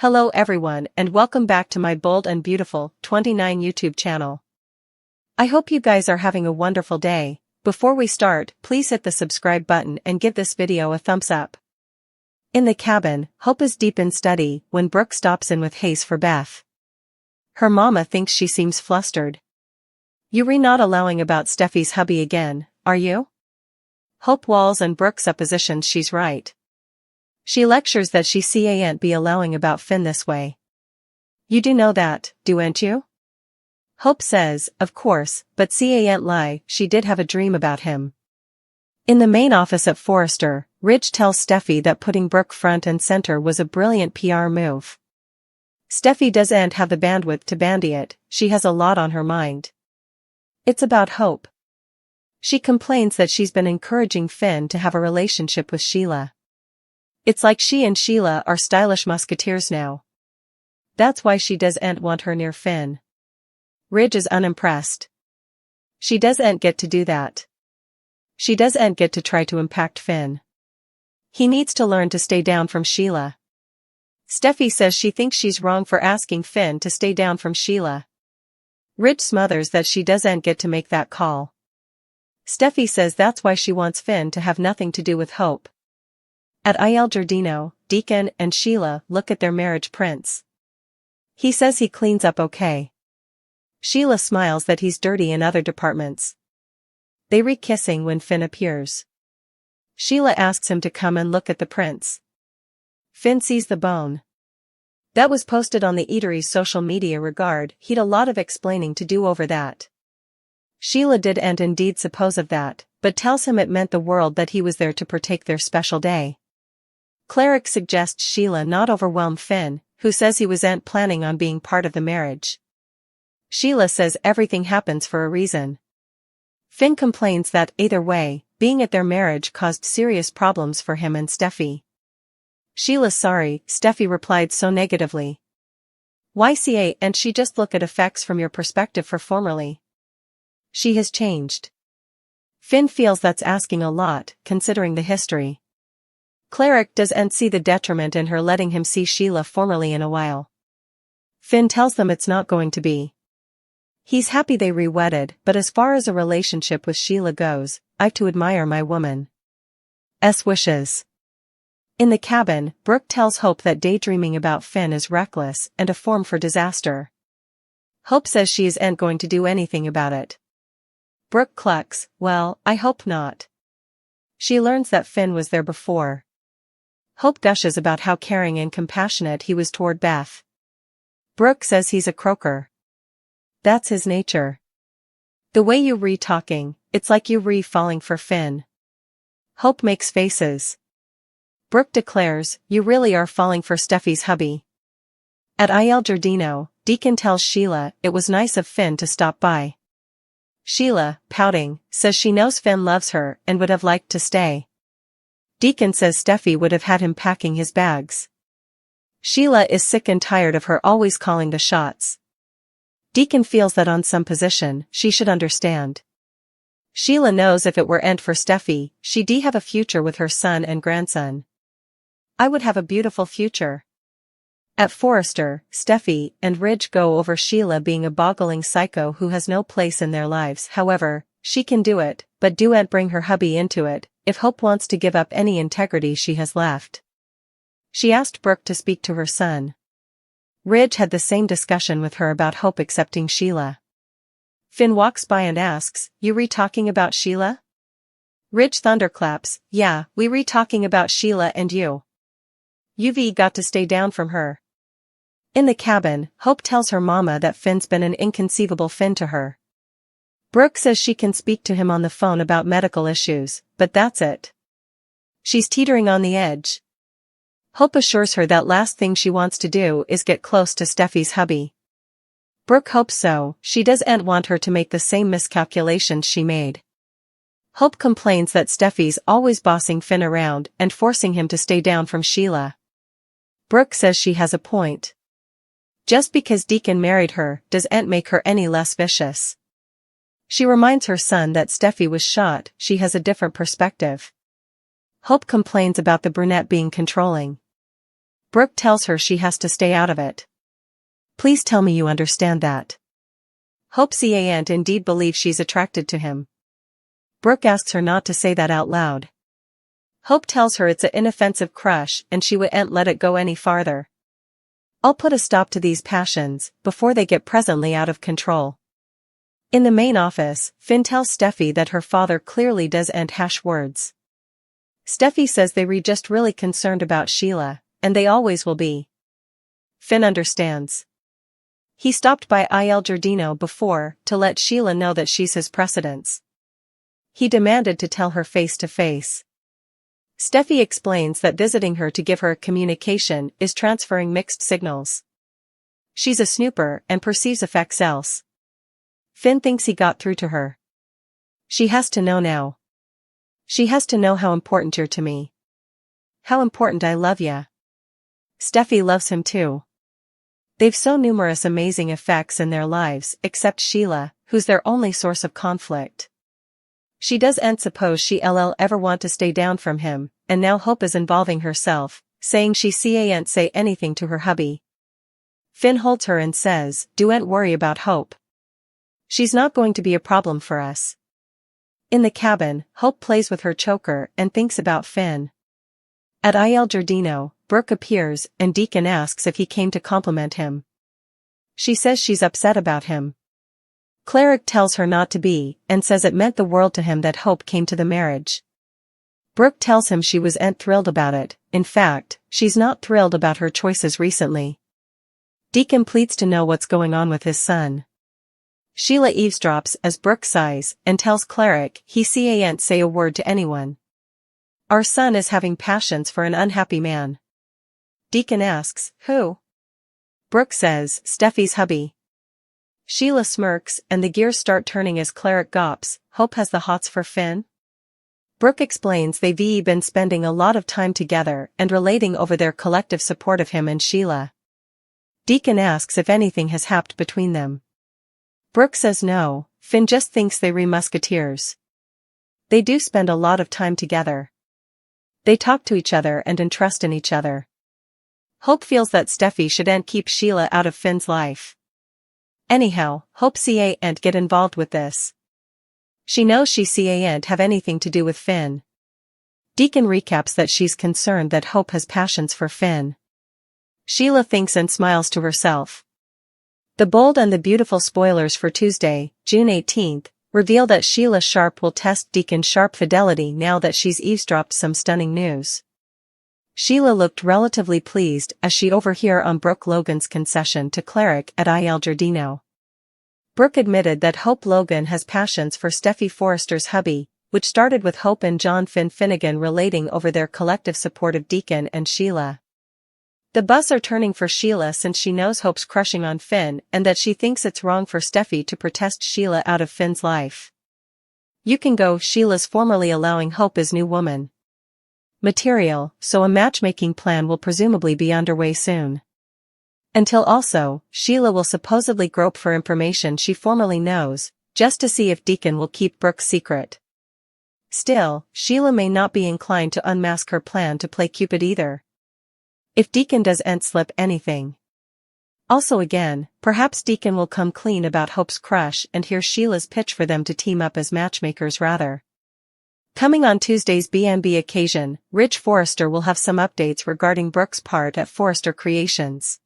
Hello everyone and welcome back to my Bold and Beautiful 29 YouTube channel. I hope you guys are having a wonderful day. Before we start, please hit the subscribe button and give this video a thumbs up. In the cabin, Hope is deep in study when Brooke stops in with haste for Beth. Her mama thinks she seems flustered. You're not allowing about Steffi's hubby again, are you? Hope walls and Brooke suppositions she's right. She lectures that she can't be allowing about Finn this way. You do know that, don't you? Hope says, of course, but can't lie, she did have a dream about him. In the main office at Forrester, Ridge tells Steffy that putting Brooke front and center was a brilliant PR move. Steffy doesn't have the bandwidth to bandy it, she has a lot on her mind. It's about Hope. She complains that she's been encouraging Finn to have a relationship with Sheila. It's like she and Sheila are stylish musketeers now. That's why she doesn't want her near Finn. Ridge is unimpressed. She doesn't get to do that. She doesn't get to try to impact Finn. He needs to learn to stay down from Sheila. Steffy says she thinks she's wrong for asking Finn to stay down from Sheila. Ridge smothers that she doesn't get to make that call. Steffy says that's why she wants Finn to have nothing to do with Hope. At Il Giardino, Deacon and Sheila look at their marriage prints. He says he cleans up okay. Sheila smiles that he's dirty in other departments. They re-kissing when Finn appears. Sheila asks him to come and look at the prints. Finn sees the bone. That was posted on the eatery's social media regard, he'd a lot of explaining to do over that. Sheila did and indeed suppose of that, but tells him it meant the world that he was there to partake their special day. Cleric suggests Sheila not overwhelm Finn, who says he wasn't planning on being part of the marriage. Sheila says everything happens for a reason. Finn complains that, either way, being at their marriage caused serious problems for him and Steffy. Sheila's sorry, Steffy replied so negatively. Why can't she just look at effects from your perspective for formerly? She has changed. Finn feels that's asking a lot, considering the history. Cleric doesn't see the detriment in her letting him see Sheila formally in a while. Finn tells them it's not going to be. He's happy they re-wedded, but as far as a relationship with Sheila goes, I've to admire my woman's wishes. In the cabin, Brooke tells Hope that daydreaming about Finn is reckless and a form for disaster. Hope says she isn't going to do anything about it. Brooke clucks, well, I hope not. She learns that Finn was there before. Hope gushes about how caring and compassionate he was toward Beth. Brooke says he's a croaker. That's his nature. The way you re-talking, it's like you re-falling for Finn. Hope makes faces. Brooke declares, you really are falling for Steffi's hubby. At Il Giardino, Deacon tells Sheila it was nice of Finn to stop by. Sheila, pouting, says she knows Finn loves her and would have liked to stay. Deacon says Steffy would have had him packing his bags. Sheila is sick and tired of her always calling the shots. Deacon feels that on some position, she should understand. Sheila knows if it weren't for Steffy, she'd have a future with her son and grandson. I would have a beautiful future. At Forrester, Steffy and Ridge go over Sheila being a boggling psycho who has no place in their lives. However, she can do it, but don't bring her hubby into it, if Hope wants to give up any integrity she has left. She asked Brooke to speak to her son. Ridge had the same discussion with her about Hope accepting Sheila. Finn walks by and asks, you re-talking about Sheila? Ridge thunderclaps, yeah, we re-talking about Sheila and you. You've got to stay down from her. In the cabin, Hope tells her mama that Finn's been an inconceivable Finn to her. Brooke says she can speak to him on the phone about medical issues, but that's it. She's teetering on the edge. Hope assures her that last thing she wants to do is get close to Steffi's hubby. Brooke hopes so, she doesn't want her to make the same miscalculations she made. Hope complains that Steffy's always bossing Finn around and forcing him to stay down from Sheila. Brooke says she has a point. Just because Deacon married her doesn't make her any less vicious. She reminds her son that Steffy was shot, she has a different perspective. Hope complains about the brunette being controlling. Brooke tells her she has to stay out of it. Please tell me you understand that. Hope can't indeed believe she's attracted to him. Brooke asks her not to say that out loud. Hope tells her it's an inoffensive crush and she wouldn't let it go any farther. I'll put a stop to these passions before they get presently out of control. In the main office, Finn tells Steffy that her father clearly doesn't hash words. Steffy says they were just really concerned about Sheila, and they always will be. Finn understands. He stopped by Il Giardino before to let Sheila know that she's his precedence. He demanded to tell her face to face. Steffy explains that visiting her to give her a communication is transferring mixed signals. She's a snooper and perceives effects else. Finn thinks he got through to her. She has to know now. She has to know how important you're to me. How important I love ya. Steffy loves him too. They've so numerous amazing effects in their lives except Sheila, who's their only source of conflict. She doesn't suppose she'll ever want to stay down from him, and now Hope is involving herself, saying she can't say anything to her hubby. Finn holds her and says, "Don't worry about Hope. She's not going to be a problem for us." In the cabin, Hope plays with her choker and thinks about Finn. At Il Giardino, Brooke appears and Deacon asks if he came to compliment him. She says she's upset about him. Cleric tells her not to be, and says it meant the world to him that Hope came to the marriage. Brooke tells him she wasn't thrilled about it. In fact, she's not thrilled about her choices recently. Deacon pleads to know what's going on with his son. Sheila eavesdrops as Brooke sighs and tells Cleric he can't say a word to anyone. Our son is having passions for an unhappy man. Deacon asks, who? Brooke says, Steffy's hubby. Sheila smirks and the gears start turning as Cleric gops, Hope has the hots for Finn? Brooke explains they've been spending a lot of time together and relating over their collective support of him and Sheila. Deacon asks if anything has happened between them. Brooke says no, Finn just thinks they were musketeers. They do spend a lot of time together. They talk to each other and entrust in each other. Hope feels that Steffy shouldn't keep Sheila out of Finn's life. Anyhow, Hope can't get involved with this. She knows she can't have anything to do with Finn. Deacon recaps that she's concerned that Hope has passions for Finn. Sheila thinks and smiles to herself. The Bold and the Beautiful spoilers for Tuesday, June 18th, reveal that Sheila Sharp will test Deacon Sharp fidelity now that she's eavesdropped some stunning news. Sheila looked relatively pleased as she overheard on Brooke Logan's concession to Cleric at Il Giardino. Brooke admitted that Hope Logan has passions for Steffy Forrester's hubby, which started with Hope and John Finn Finnegan relating over their collective support of Deacon and Sheila. The bus are turning for Sheila since she knows Hope's crushing on Finn and that she thinks it's wrong for Steffy to protest Sheila out of Finn's life. You can go, Sheila's formally allowing Hope as new woman material, so a matchmaking plan will presumably be underway soon. Until also, Sheila will supposedly grope for information she formerly knows, just to see if Deacon will keep Brooke's secret. Still, Sheila may not be inclined to unmask her plan to play Cupid either. If Deacon doesn't slip anything. Also again, perhaps Deacon will come clean about Hope's crush and hear Sheila's pitch for them to team up as matchmakers rather. Coming on Tuesday's B&B occasion, Ridge Forrester will have some updates regarding Brooke's part at Forrester Creations.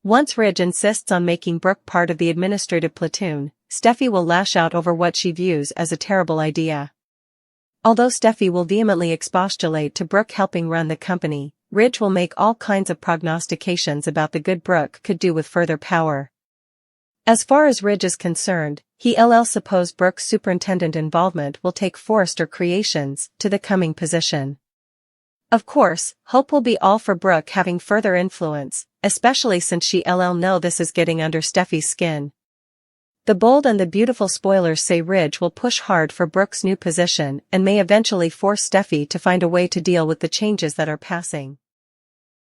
Once Ridge insists on making Brooke part of the administrative platoon, Steffy will lash out over what she views as a terrible idea. Although Steffy will vehemently expostulate to Brooke helping run the company, Ridge will make all kinds of prognostications about the good Brooke could do with further power. As far as Ridge is concerned, he'll suppose Brooke's superintendent involvement will take Forrester Creations to the coming position. Of course, Hope will be all for Brooke having further influence, especially since she'll know this is getting under Steffy's skin. The Bold and the Beautiful spoilers say Ridge will push hard for Brooke's new position and may eventually force Steffy to find a way to deal with the changes that are passing.